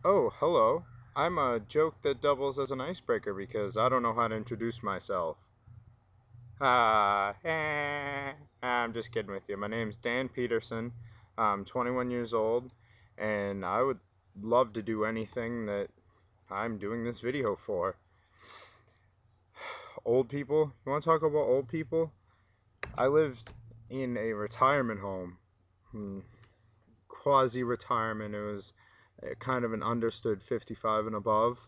Oh, hello. I'm a joke that doubles as an icebreaker because I don't know how to introduce myself. I'm just kidding with you. My name's Dan Peterson. I'm 21 years old, and I would love to do anything that I'm doing this video for. Old people? You want to talk about old people? I lived in a retirement home. Quasi-retirement. It was kind of an understood 55 and above,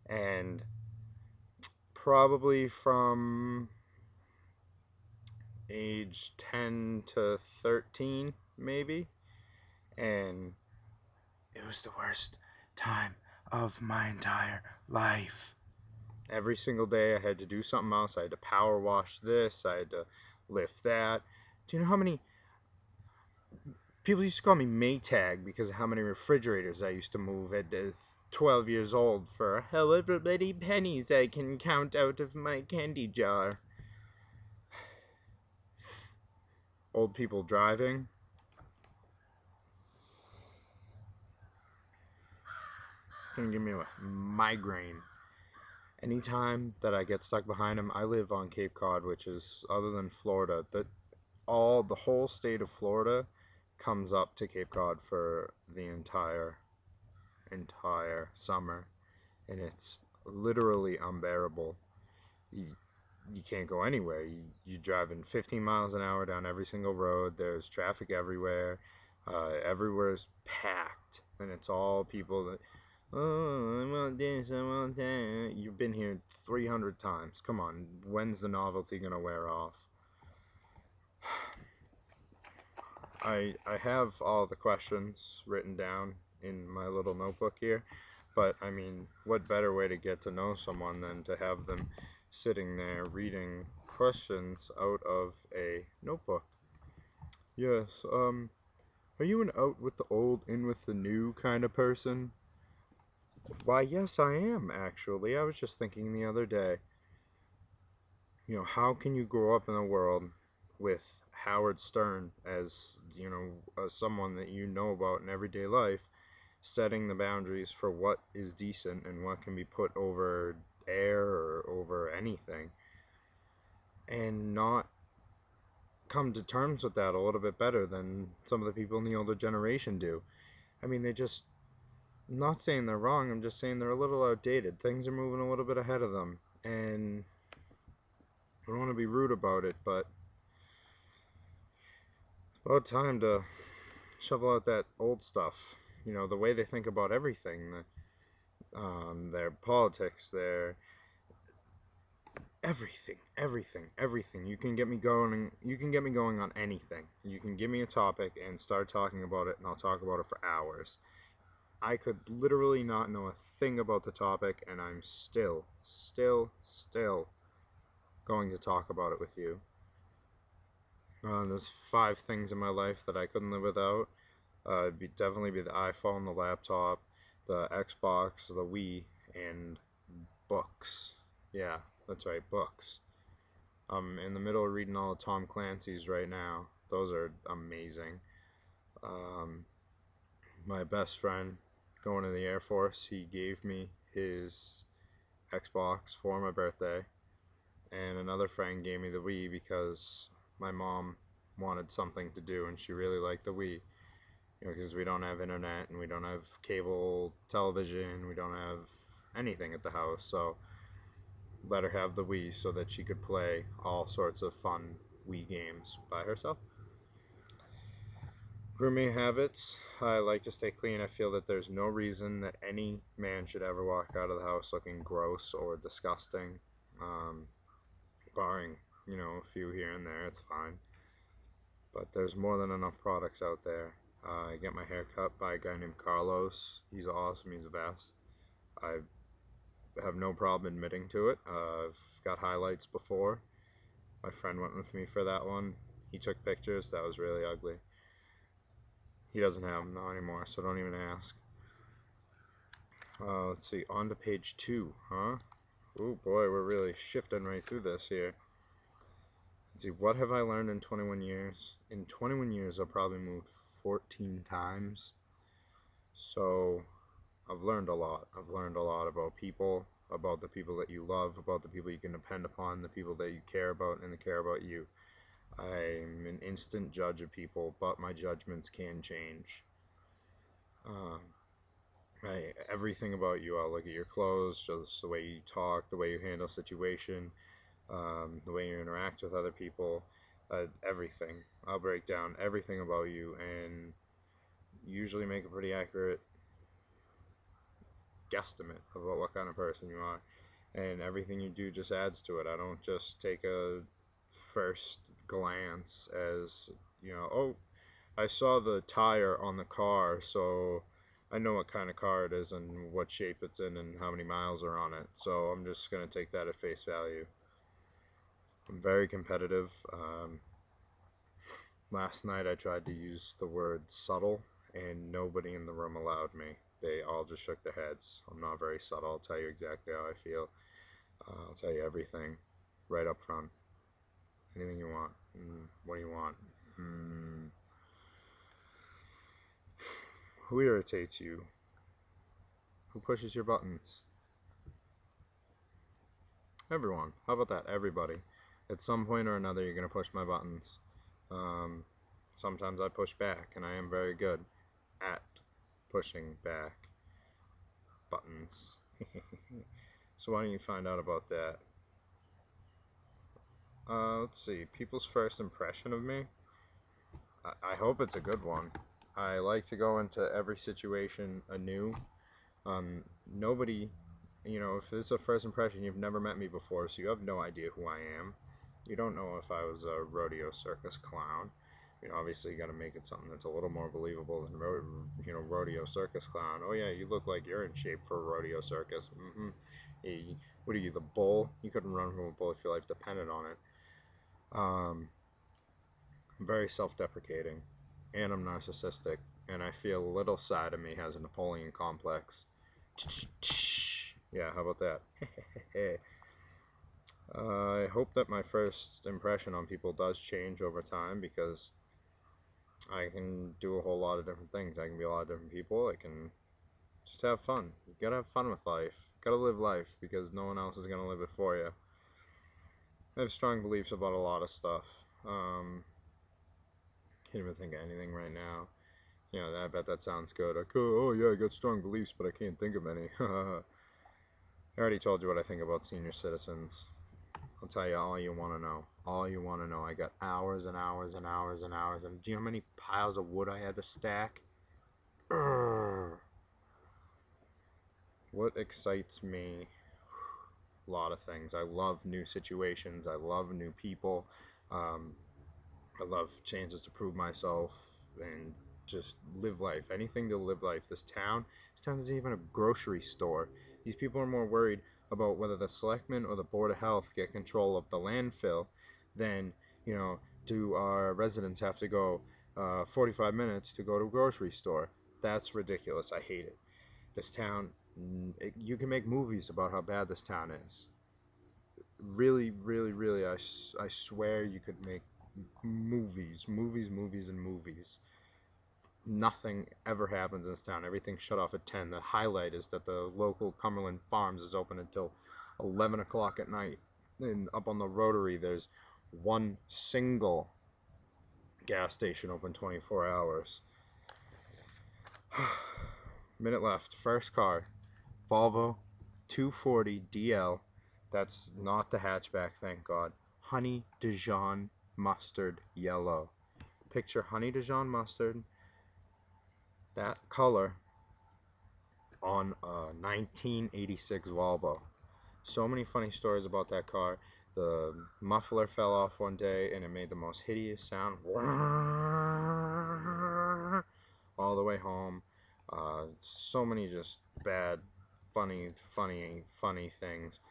and probably from age 10 to 13, maybe. And it was the worst time of my entire life. Every single day I had to do something else. I had to power wash this, I had to lift that. Do you know how many people used to call me Maytag because of how many refrigerators I used to move at 12 years old for however many pennies I can count out of my candy jar? Old people driving. Gonna give me a migraine. Anytime that I get stuck behind them, I live on Cape Cod, which is, other than Florida, the whole state of Florida comes up to Cape Cod for the entire summer, and it's literally unbearable. You can't go anywhere. You're driving 15 miles an hour down every single road. There's traffic everywhere. Everywhere's packed, and it's all people that, oh, I want this, I want that. You've been here 300 times. Come on, when's the novelty gonna wear off? I have all the questions written down in my little notebook here, but I mean, what better way to get to know someone than to have them sitting there reading questions out of a notebook? Yes, are you an out with the old, in with the new kind of person? Why, yes, I am, actually. I was just thinking the other day, how can you grow up in a world with Howard Stern as, someone that you know about in everyday life, setting the boundaries for what is decent and what can be put over air or over anything, and not come to terms with that a little bit better than some of the people in the older generation do? I mean, I'm not saying they're wrong, I'm just saying they're a little outdated. Things are moving a little bit ahead of them, and I don't want to be rude about it, but it's about time to shovel out that old stuff. The way they think about everything, their politics, their everything. You can get me going. You can get me going on anything. You can give me a topic and start talking about it, and I'll talk about it for hours. I could literally not know a thing about the topic, and I'm still going to talk about it with you. There's 5 things in my life that I couldn't live without. It'd definitely be the iPhone, the laptop, the Xbox, the Wii, and books. Yeah, that's right, books. I'm in the middle of reading all of Tom Clancy's right now. Those are amazing. Um, my best friend going to the Air Force, he gave me his Xbox for my birthday, and another friend gave me the Wii because my mom wanted something to do and she really liked the Wii. Because we don't have internet and we don't have cable television, we don't have anything at the house, so let her have the Wii so that she could play all sorts of fun Wii games by herself. Grooming habits. I like to stay clean. I feel that there's no reason that any man should ever walk out of the house looking gross or disgusting. Barring, a few here and there, it's fine. But there's more than enough products out there. I get my hair cut by a guy named Carlos. He's awesome. He's the best. I have no problem admitting to it. I've got highlights before. My friend went with me for that one. He took pictures. That was really ugly. He doesn't have them now anymore, so don't even ask. Let's see. On to page 2, huh? Oh boy, we're really shifting right through this here. Let's see. What have I learned in 21 years? In 21 years, I've probably moved 14 times. So I've learned a lot. I've learned a lot about people, about the people that you love, about the people you can depend upon, the people that you care about, and that care about you. I'm an instant judge of people, but my judgments can change. Um, everything about you, I'll look at your clothes, just the way you talk, the way you handle situation, the way you interact with other people, everything. I'll break down everything about you and usually make a pretty accurate guesstimate about what kind of person you are. And everything you do just adds to it. I don't just take a first glance as, oh, I saw the tire on the car, so I know what kind of car it is and what shape it's in and how many miles are on it. So I'm just going to take that at face value. I'm very competitive. Last night I tried to use the word subtle, and nobody in the room allowed me. They all just shook their heads. I'm not very subtle. I'll tell you exactly how I feel. I'll tell you everything right up front. Anything you want. What do you want? Who irritates you? Who pushes your buttons? Everyone. How about that? Everybody. At some point or another, you're going to push my buttons. Sometimes I push back, and I am very good at pushing back buttons. So why don't you find out about that? Let's see. People's first impression of me? I hope it's a good one. I like to go into every situation anew. Nobody, if this is a first impression, you've never met me before, so you have no idea who I am. You don't know if I was a rodeo circus clown. Obviously you got to make it something that's a little more believable than rodeo circus clown. Oh yeah, you look like you're in shape for a rodeo circus. Hey, what are you, the bull? You couldn't run from a bull if your life depended on it. I'm very self-deprecating, and I'm narcissistic, and I feel a little side of me has a Napoleon complex. Yeah, how about that? I hope that my first impression on people does change over time, because I can do a whole lot of different things. I can be a lot of different people. I can just have fun. You gotta have fun with life. You gotta live life, because no one else is gonna live it for you. I have strong beliefs about a lot of stuff. Can't even think of anything right now. I bet that sounds good. Oh yeah, I got strong beliefs, but I can't think of any. I already told you what I think about senior citizens. I'll tell you all you want to know. All you want to know. I got hours and hours and hours and hours. And do you know how many piles of wood I had to stack? Urgh. What excites me? A lot of things. I love new situations. I love new people. I love chances to prove myself and just live life. Anything to live life. This town isn't even a grocery store. These people are more worried about whether the selectmen or the board of health get control of the landfill than, do our residents have to go 45 minutes to go to a grocery store. That's ridiculous. I hate it. This town, you can make movies about how bad this town is. Really, really, really, I swear you could make movies, and movies. Nothing ever happens in this town. Everything's shut off at 10. The highlight is that the local Cumberland Farms is open until 11 o'clock at night. And up on the Rotary, there's one single gas station open 24 hours. Minute left. First car, Volvo 240 DL. That's not the hatchback, thank God. Honey Dijon mustard yellow. Picture honey Dijon mustard, that color, on a 1986 Volvo. So many funny stories about that car. The muffler fell off one day and it made the most hideous sound all the way home. So many just bad, funny things.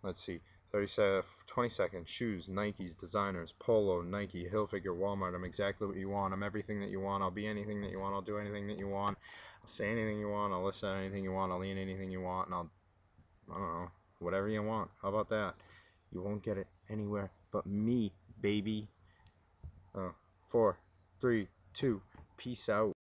Let's see. 20 seconds. Shoes, Nikes, designers, Polo, Nike, Hilfiger, Walmart. I'm exactly what you want. I'm everything that you want. I'll be anything that you want. I'll do anything that you want. I'll say anything you want. I'll listen to anything you want. I'll eat anything you want. And I don't know, whatever you want. How about that? You won't get it anywhere but me, baby. 4, 3, 2, peace out.